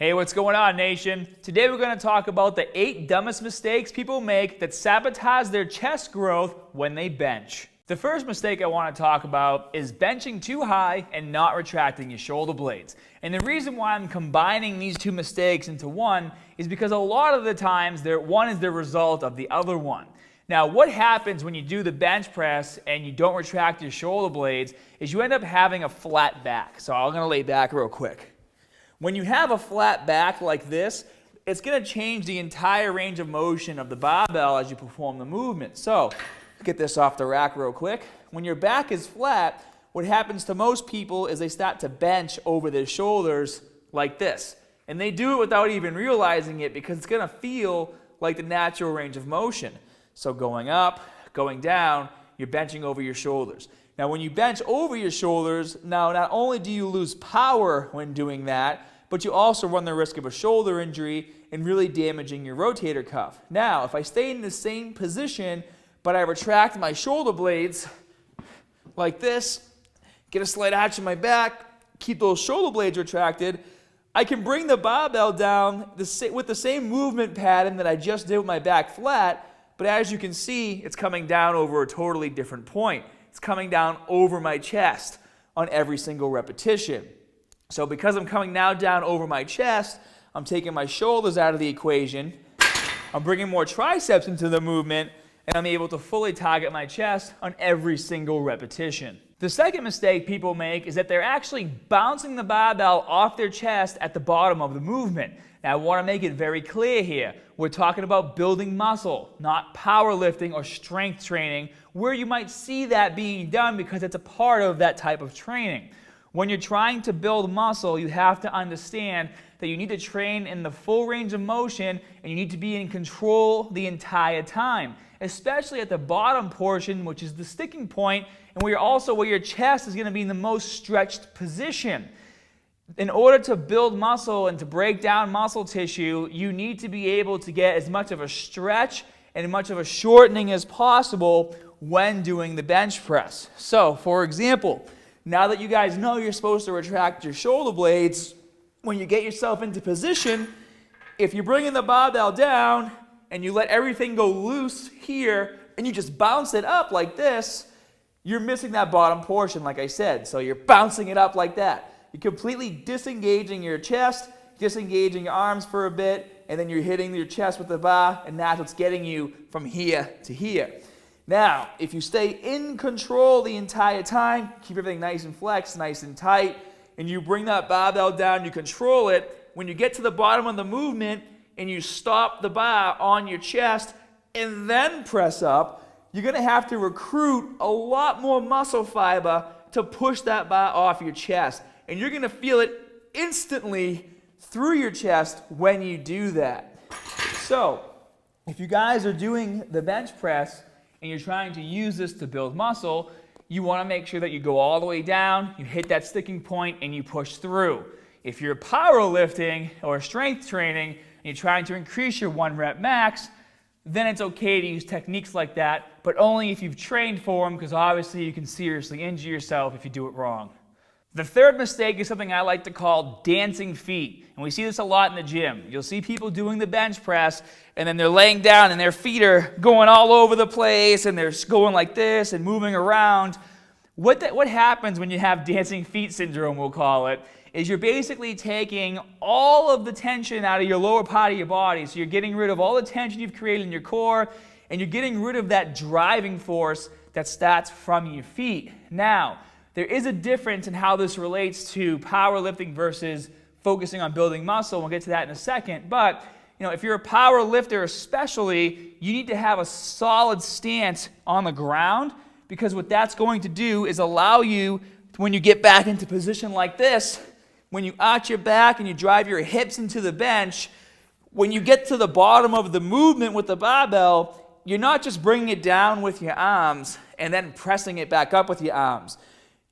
Hey, what's going on, nation? Today we're going to talk about the 8 dumbest mistakes people make that sabotage their chest growth when they bench. The first mistake I want to talk about is benching too high and not retracting your shoulder blades. And the reason why I'm combining these two mistakes into one is because a lot of the times one is the result of the other one. Now, what happens when you do the bench press and you don't retract your shoulder blades is you end up having a flat back. So I'm going to lay back real quick. When you have a flat back like this, it's going to change the entire range of motion of the barbell as you perform the movement. So, get this off the rack real quick. When your back is flat, what happens to most people is they start to bench over their shoulders like this. And they do it without even realizing it because it's going to feel like the natural range of motion. So going up, going down, you're benching over your shoulders. Now when you bench over your shoulders, now not only do you lose power when doing that, but you also run the risk of a shoulder injury and really damaging your rotator cuff. Now, if I stay in the same position, but I retract my shoulder blades like this, get a slight arch in my back, keep those shoulder blades retracted, I can bring the barbell down with the same movement pattern that I just did with my back flat, but as you can see, it's coming down over a totally different point. It's coming down over my chest on every single repetition. So because I'm coming now down over my chest, I'm taking my shoulders out of the equation, I'm bringing more triceps into the movement, and I'm able to fully target my chest on every single repetition. The second mistake people make is that they're actually bouncing the barbell off their chest at the bottom of the movement. Now, I want to make it very clear here. We're talking about building muscle, not powerlifting or strength training, where you might see that being done because it's a part of that type of training. When you're trying to build muscle, you have to understand that you need to train in the full range of motion and you need to be in control the entire time, especially at the bottom portion, which is the sticking point, and where your chest is going to be in the most stretched position. In order to build muscle and to break down muscle tissue, you need to be able to get as much of a stretch and as much of a shortening as possible when doing the bench press. So, for example, now that you guys know you're supposed to retract your shoulder blades, when you get yourself into position, if you're bringing the barbell down and you let everything go loose here and you just bounce it up like this, you're missing that bottom portion, like I said. So you're bouncing it up like that. You're completely disengaging your chest, disengaging your arms for a bit, and then you're hitting your chest with the bar, and that's what's getting you from here to here. Now, if you stay in control the entire time, keep everything nice and flexed, nice and tight, and you bring that barbell down, you control it, when you get to the bottom of the movement and you stop the bar on your chest and then press up, you're going to have to recruit a lot more muscle fiber to push that bar off your chest. And you're going to feel it instantly through your chest when you do that. So, if you guys are doing the bench press and you're trying to use this to build muscle, you want to make sure that you go all the way down, you hit that sticking point, and you push through. If you're powerlifting or strength training and you're trying to increase your 1 rep max, then it's okay to use techniques like that, but only if you've trained for them, because obviously you can seriously injure yourself if you do it wrong. The third mistake is something I like to call dancing feet, and we see this a lot in the gym. You'll see people doing the bench press, and then they're laying down and their feet are going all over the place, and they're going like this and moving around. What happens when you have dancing feet syndrome, we'll call it, is you're basically taking all of the tension out of your lower part of your body. So you're getting rid of all the tension you've created in your core, and you're getting rid of that driving force that starts from your feet. Now, there is a difference in how this relates to powerlifting versus focusing on building muscle. We'll get to that in a second. But if you're a power lifter especially, you need to have a solid stance on the ground, because what that's going to do is allow you, when you get back into position like this, when you arch your back and you drive your hips into the bench, when you get to the bottom of the movement with the barbell, you're not just bringing it down with your arms and then pressing it back up with your arms.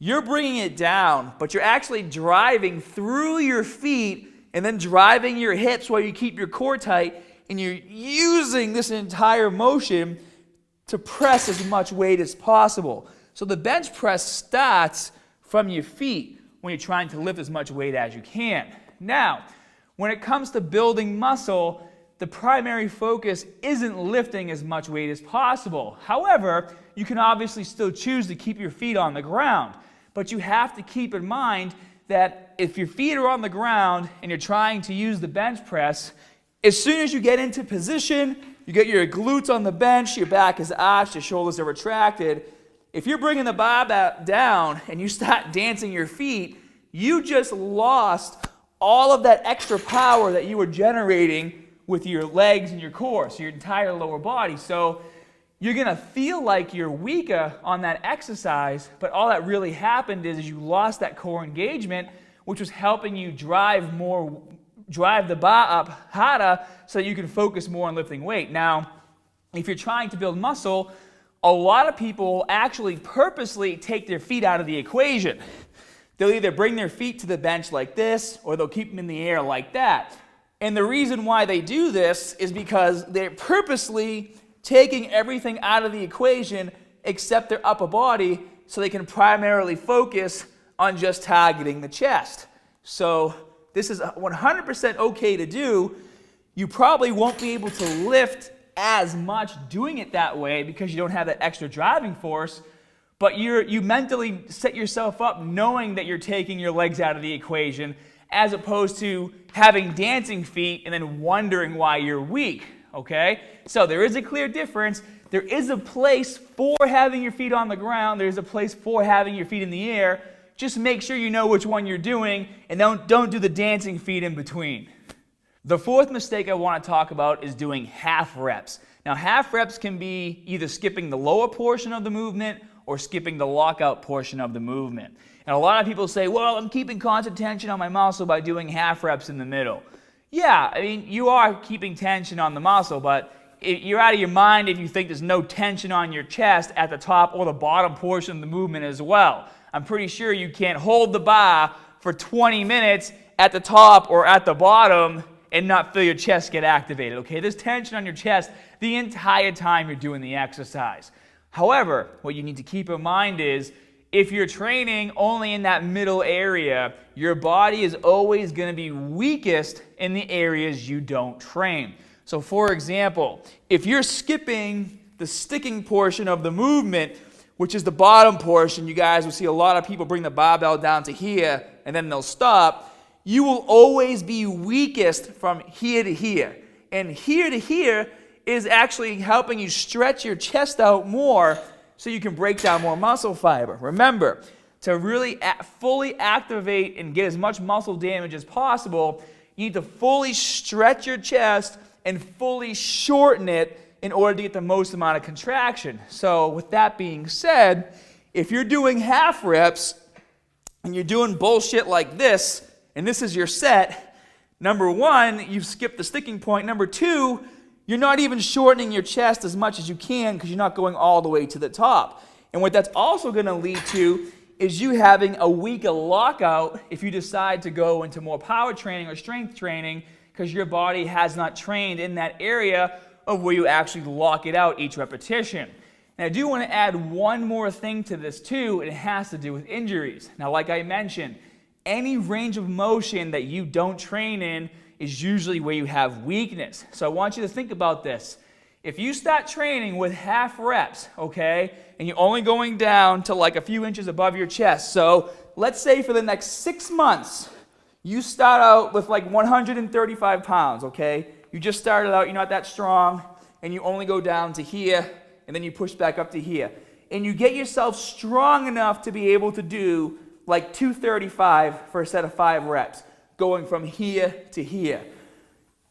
You're bringing it down, but you're actually driving through your feet and then driving your hips while you keep your core tight, and you're using this entire motion to press as much weight as possible. So the bench press starts from your feet when you're trying to lift as much weight as you can. Now, when it comes to building muscle, the primary focus isn't lifting as much weight as possible. However, you can obviously still choose to keep your feet on the ground. But you have to keep in mind that if your feet are on the ground and you're trying to use the bench press, as soon as you get into position, you get your glutes on the bench, your back is arched, your shoulders are retracted. If you're bringing the bar down and you start dancing your feet, you just lost all of that extra power that you were generating with your legs and your core, so your entire lower body. So you're going to feel like you're weaker on that exercise, but all that really happened is you lost that core engagement, which was helping you drive the bar up harder so you can focus more on lifting weight. Now, if you're trying to build muscle, a lot of people actually purposely take their feet out of the equation. They'll either bring their feet to the bench like this, or they'll keep them in the air like that. And the reason why they do this is because they're purposely taking everything out of the equation except their upper body so they can primarily focus on just targeting the chest. So this is 100% okay to do. You probably won't be able to lift as much doing it that way because you don't have that extra driving force, but you mentally set yourself up knowing that you're taking your legs out of the equation, as opposed to having dancing feet and then wondering why you're weak, okay? So there is a clear difference. There is a place for having your feet on the ground. There's a place for having your feet in the air. Just make sure you know which one you're doing, and don't do the dancing feet in between. The fourth mistake I want to talk about is doing half reps. Now, half reps can be either skipping the lower portion of the movement or skipping the lockout portion of the movement. And a lot of people say, well, I'm keeping constant tension on my muscle by doing half reps in the middle. Yeah, I mean, you are keeping tension on the muscle, but you're out of your mind if you think there's no tension on your chest at the top or the bottom portion of the movement as well. I'm pretty sure you can't hold the bar for 20 minutes at the top or at the bottom and not feel your chest get activated, okay? There's tension on your chest the entire time you're doing the exercise. However, what you need to keep in mind is if you're training only in that middle area, your body is always going to be weakest in the areas you don't train. So for example, if you're skipping the sticking portion of the movement, which is the bottom portion, you guys will see a lot of people bring the barbell down to here and then they'll stop. You will always be weakest from here to here. And here to here is actually helping you stretch your chest out more so you can break down more muscle fiber. Remember, to really fully activate and get as much muscle damage as possible, you need to fully stretch your chest and fully shorten it in order to get the most amount of contraction. So with that being said, if you're doing half reps and you're doing bullshit like this, and this is your set, number one, you've skipped the sticking point. Number two, you're not even shortening your chest as much as you can because you're not going all the way to the top. And what that's also going to lead to is you having a weaker lockout if you decide to go into more power training or strength training because your body has not trained in that area of where you actually lock it out each repetition. And I do want to add one more thing to this too, and it has to do with injuries. Now, like I mentioned, any range of motion that you don't train in is usually where you have weakness. So I want you to think about this. If you start training with half reps, okay, and you're only going down to like a few inches above your chest, so let's say for the next 6 months, you start out with like 135 pounds, okay? You just started out, you're not that strong, and you only go down to here, and then you push back up to here. And you get yourself strong enough to be able to do like 235 for a set of 5 reps, going from here to here.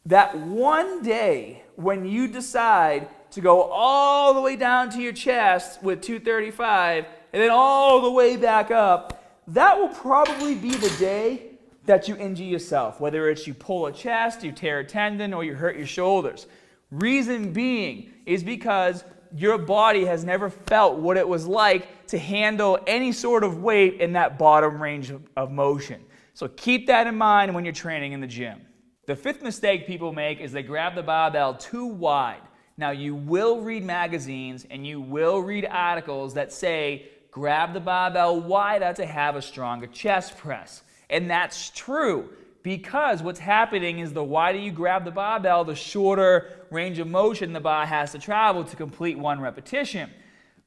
That one day when you decide to go all the way down to your chest with 235 and then all the way back up, that will probably be the day that you injure yourself, whether it's you pull a chest, you tear a tendon, or you hurt your shoulders. Reason being is because your body has never felt what it was like to handle any sort of weight in that bottom range of motion. So keep that in mind when you're training in the gym. The fifth mistake people make is they grab the barbell too wide. Now, you will read magazines and you will read articles that say grab the barbell wider to have a stronger chest press. And that's true. because what's happening is the wider you grab the barbell, the shorter range of motion the bar has to travel to complete one repetition.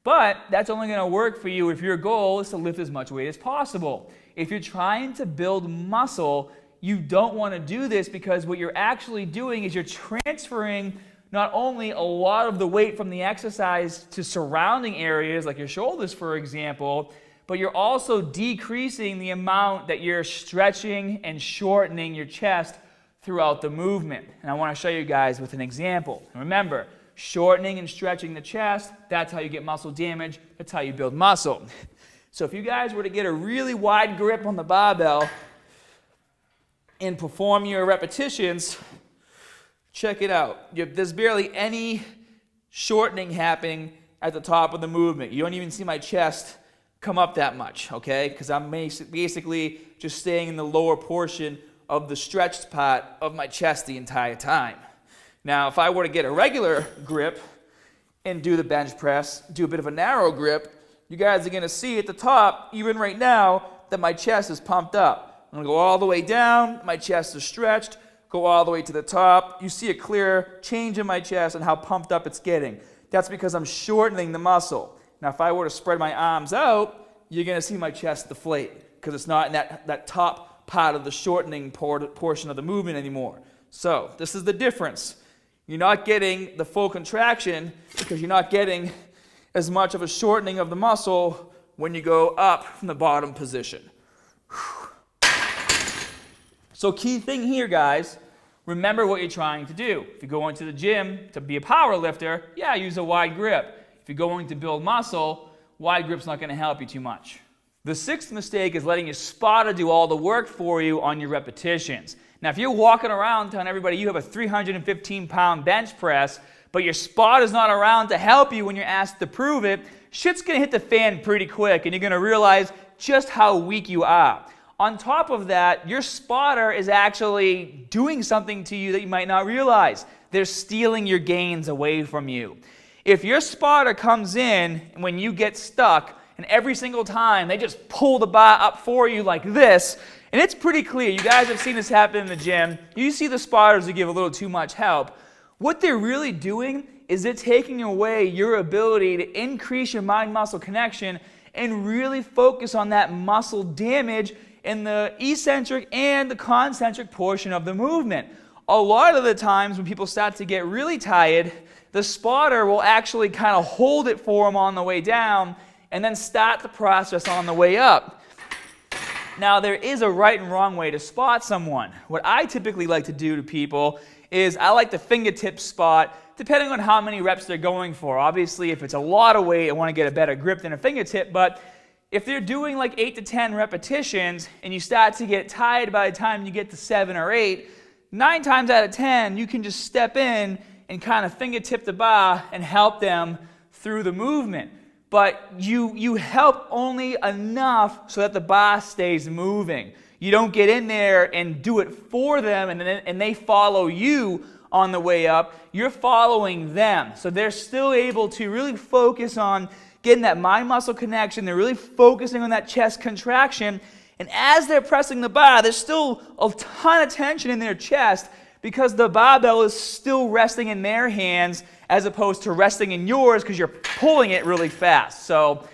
But that's only going to work for you if your goal is to lift as much weight as possible. If you're trying to build muscle, you don't want to do this, because what you're actually doing is you're transferring not only a lot of the weight from the exercise to surrounding areas like your shoulders, for example, but you're also decreasing the amount that you're stretching and shortening your chest throughout the movement. And I want to show you guys with an example. And remember, shortening and stretching the chest, that's how you get muscle damage, that's how you build muscle. So if you guys were to get a really wide grip on the barbell and perform your repetitions, check it out. There's barely any shortening happening at the top of the movement. You don't even see my chest come up that much, okay? Because I'm basically just staying in the lower portion of the stretched part of my chest the entire time. Now, if I were to get a regular grip and do the bench press, do a bit of a narrow grip, you guys are going to see at the top, even right now, that my chest is pumped up. I'm going to go all the way down, my chest is stretched, go all the way to the top. You see a clear change in my chest and how pumped up it's getting. That's because I'm shortening the muscle. Now, if I were to spread my arms out, you're going to see my chest deflate because it's not in that top part of the shortening portion of the movement anymore. So this is the difference. You're not getting the full contraction because you're not getting as much of a shortening of the muscle when you go up from the bottom position. So key thing here, guys, remember what you're trying to do. If you're going to the gym to be a power lifter, yeah, use a wide grip. If you're going to build muscle, wide grip's not going to help you too much. The sixth mistake is letting your spotter do all the work for you on your repetitions. Now, if you're walking around telling everybody you have a 315-pound bench press, but your spotter's not around to help you when you're asked to prove it, shit's going to hit the fan pretty quick, and you're going to realize just how weak you are. On top of that, your spotter is actually doing something to you that you might not realize. They're stealing your gains away from you. If your spotter comes in when you get stuck, and every single time they just pull the bar up for you like this, and it's pretty clear, you guys have seen this happen in the gym, you see the spotters who give a little too much help. What they're really doing is they're taking away your ability to increase your mind-muscle connection and really focus on that muscle damage in the eccentric and the concentric portion of the movement. A lot of the times when people start to get really tired, the spotter will actually kind of hold it for them on the way down and then start the process on the way up. Now, there is a right and wrong way to spot someone. What I typically like to do to people is I like the fingertip spot depending on how many reps they're going for. Obviously, if it's a lot of weight, I want to get a better grip than a fingertip, but if they're doing like 8 to 10 repetitions and you start to get tired by the time you get to 7 or 8, 9 times out of 10, you can just step in and kind of fingertip the bar and help them through the movement. But you help only enough so that the bar stays moving. You don't get in there and do it for them and they follow you on the way up. You're following them. So they're still able to really focus on getting that mind-muscle connection. They're really focusing on that chest contraction. And as they're pressing the bar, there's still a ton of tension in their chest because the barbell is still resting in their hands as opposed to resting in yours because you're pulling it really fast. So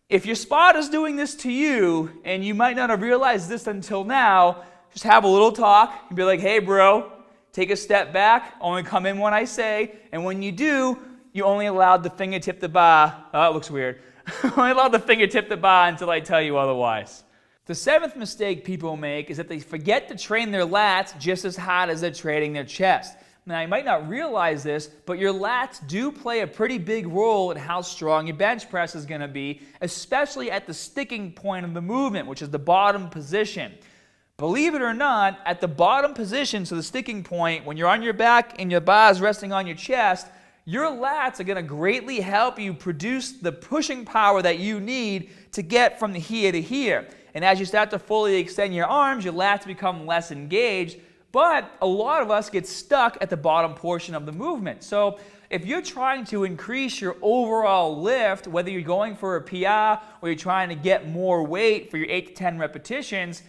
if your spotter's doing this to you, and you might not have realized this until now, just have a little talk and be like, hey bro, take a step back, only come in when I say, and when you do, you only allowed the fingertip the bar, oh, it looks weird, only allowed the fingertip the bar until I tell you otherwise. The seventh mistake people make is that they forget to train their lats just as hard as they're training their chest. Now, you might not realize this, but your lats do play a pretty big role in how strong your bench press is going to be, especially at the sticking point of the movement, which is the bottom position. Believe it or not, at the bottom position, so the sticking point, when you're on your back and your bar is resting on your chest, your lats are going to greatly help you produce the pushing power that you need to get from here to here. And as you start to fully extend your arms, your lats become less engaged, but a lot of us get stuck at the bottom portion of the movement. So if you're trying to increase your overall lift, whether you're going for a PR or you're trying to get more weight for your 8 to 10 repetitions,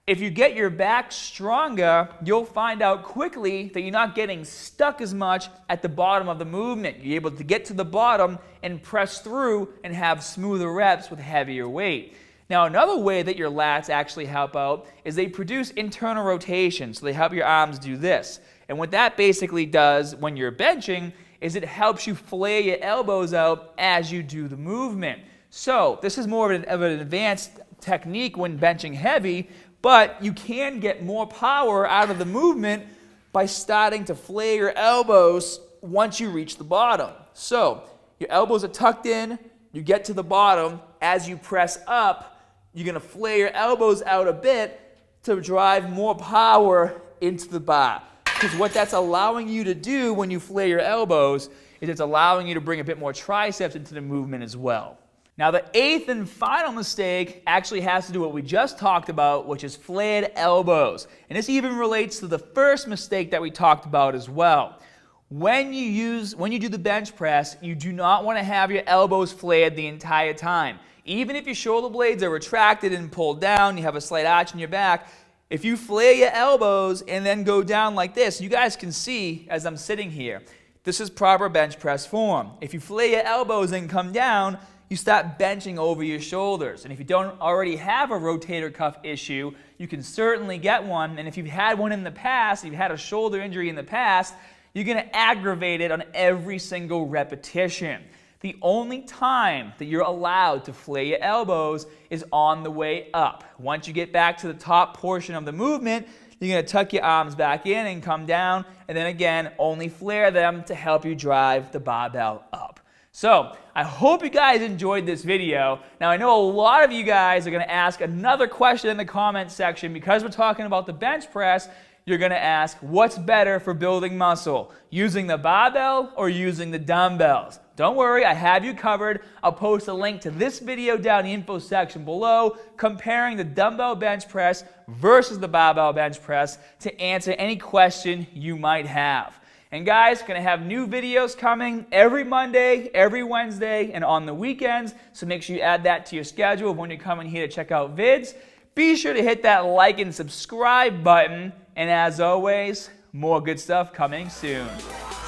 If you get your back stronger, you'll find out quickly that you're not getting stuck as much at the bottom of the movement. You're able to get to the bottom and press through and have smoother reps with heavier weight. Now, another way that your lats actually help out is they produce internal rotation, so they help your arms do this. And what that basically does when you're benching is it helps you flare your elbows out as you do the movement. So this is more of an advanced technique when benching heavy, but you can get more power out of the movement by starting to flare your elbows once you reach the bottom. So your elbows are tucked in, you get to the bottom. As you press up, you're going to flare your elbows out a bit to drive more power into the bar. Because what that's allowing you to do when you flare your elbows is it's allowing you to bring a bit more triceps into the movement as well. Now, the eighth and final mistake actually has to do with what we just talked about, which is flared elbows. And this even relates to the first mistake that we talked about as well. When you do the bench press, you do not want to have your elbows flared the entire time. Even if your shoulder blades are retracted and pulled down, you have a slight arch in your back, if you flare your elbows and then go down like this, you guys can see as I'm sitting here, this is proper bench press form. If you flare your elbows and come down, you start benching over your shoulders. And if you don't already have a rotator cuff issue, you can certainly get one. And if you've had one in the past, if you've had a shoulder injury in the past, you're going to aggravate it on every single repetition. The only time that you're allowed to flare your elbows is on the way up. Once you get back to the top portion of the movement, you're going to tuck your arms back in and come down, and then again, only flare them to help you drive the barbell up. So, I hope you guys enjoyed this video. Now, I know a lot of you guys are going to ask another question in the comment section. Because we're talking about the bench press, you're going to ask, what's better for building muscle? Using the barbell or using the dumbbells? Don't worry, I have you covered. I'll post a link to this video down in the info section below comparing the dumbbell bench press versus the barbell bench press to answer any question you might have. And guys, going to have new videos coming every Monday, every Wednesday, and on the weekends. So make sure you add that to your schedule when you're coming here to check out vids. Be sure to hit that like and subscribe button. And as always, more good stuff coming soon.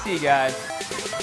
See you guys.